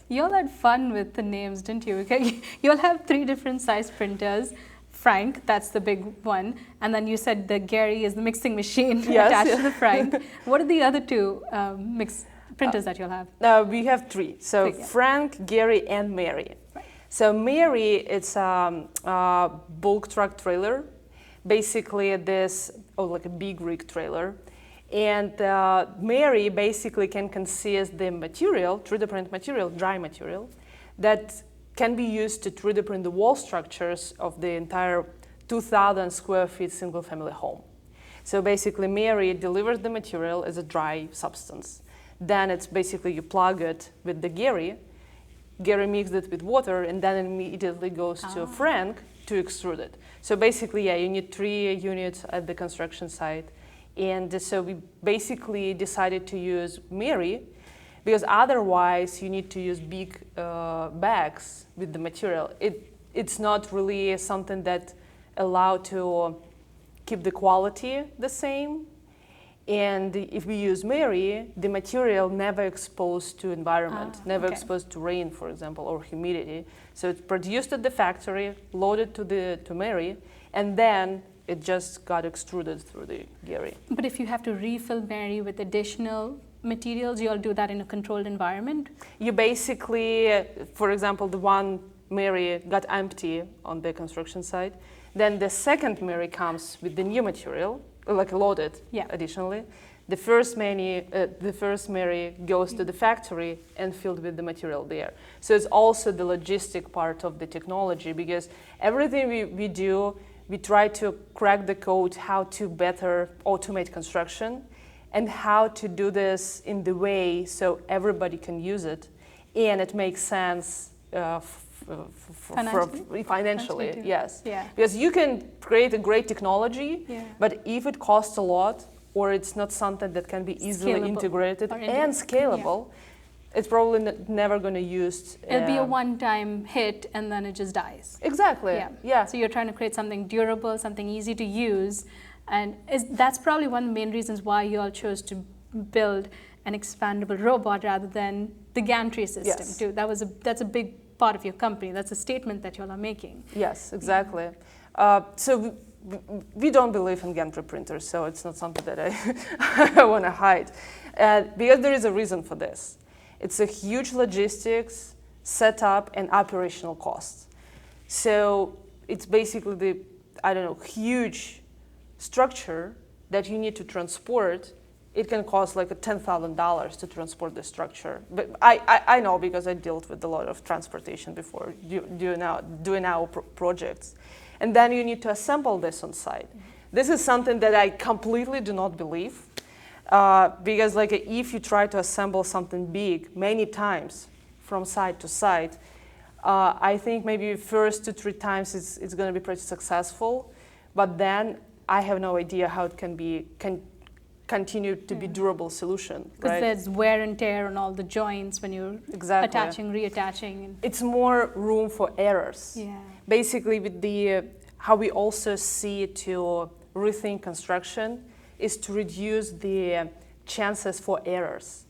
You all had fun with the names, didn't you? You all have 3 different size printers. Frank, that's the big one. And then you said the Gary is the mixing machine attached to the Frank. What are the other 2 printers that you'll have? We have 3. So Frank, Gary, and Mary. Right. So Mary, it's a bulk truck trailer. Basically this, like a big rig trailer. And Mary basically can consist the material, 3D print material, dry material, that can be used to 3D print the wall structures of the entire 2,000 square feet single family home. So basically Mary delivers the material as a dry substance. Then it's basically you plug it with the Gary mixes it with water, and then it immediately goes to Frank to extrude it. So basically, you need 3 units at the construction site. And so we basically decided to use Mary, because otherwise you need to use big bags with the material. It's not really something that allow to keep the quality the same. And if we use Mary, the material never exposed to environment, never exposed to rain, for example, or humidity. So it's produced at the factory, loaded to Mary, and then it just got extruded through the Gary. But if you have to refill Mary with additional materials, you'll do that in a controlled environment? You basically, for example, the one Mary got empty on the construction site. Then the second Mary comes with the new material, like loaded additionally. The first Mary goes to the factory and filled with the material there. So it's also the logistic part of the technology, because everything we do, we try to crack the code how to better automate construction and how to do this in the way so everybody can use it and it makes sense financially, yes. Yeah. Because you can create a great technology, but if it costs a lot or it's not something that can be easily integrated and scalable, it's probably never going to use. It'll be a one-time hit and then it just dies. Exactly. Yeah. So you're trying to create something durable, something easy to use, and that's probably one of the main reasons why you all chose to build an expandable robot rather than the gantry system too. That's a big part of your company. That's a statement that you all are making. Yes, exactly. So we don't believe in gantry printers, so it's not something that I want to hide, because there is a reason for this. It's a huge logistics, setup, and operational cost. So it's basically the, huge structure that you need to transport. It can cost like $10,000 to transport the structure. But I know, because I dealt with a lot of transportation before doing our projects. And then you need to assemble this on site. This is something that I completely do not believe. Because if you try to assemble something big many times from site to site, I think maybe first 2 to 3 times it's going to be pretty successful, but then I have no idea how it can continue to be durable solution. Because there's wear and tear on all the joints when you're attaching, reattaching. It's more room for errors. Yeah. Basically, with how we also see to rethink construction is to reduce the chances for errors.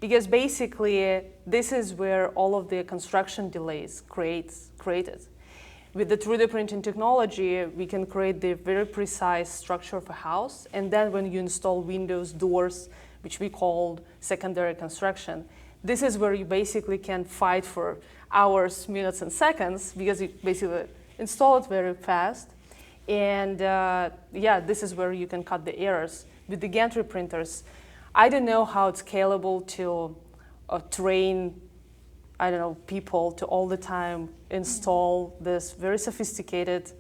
Because basically, this is where all of the construction delays created. With the 3D printing technology, we can create the very precise structure of a house, and then when you install windows, doors, which we call secondary construction, this is where you basically can fight for hours, minutes, and seconds, because you basically install it very fast. And this is where you can cut the errors. With the gantry printers, I don't know how it's scalable to train, people to all the time install this very sophisticated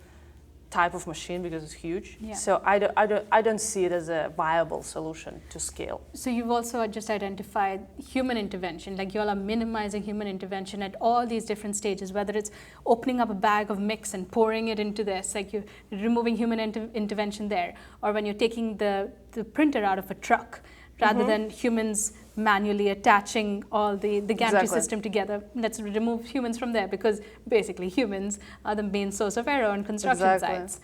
type of machine, because it's huge. Yeah. So I don't see it as a viable solution to scale. So you've also just identified human intervention, like you all are minimizing human intervention at all these different stages, whether it's opening up a bag of mix and pouring it into this, like you're removing human intervention there, or when you're taking the printer out of a truck, rather than humans manually attaching all the gantry system together. Let's remove humans from there, because basically humans are the main source of error on construction sites.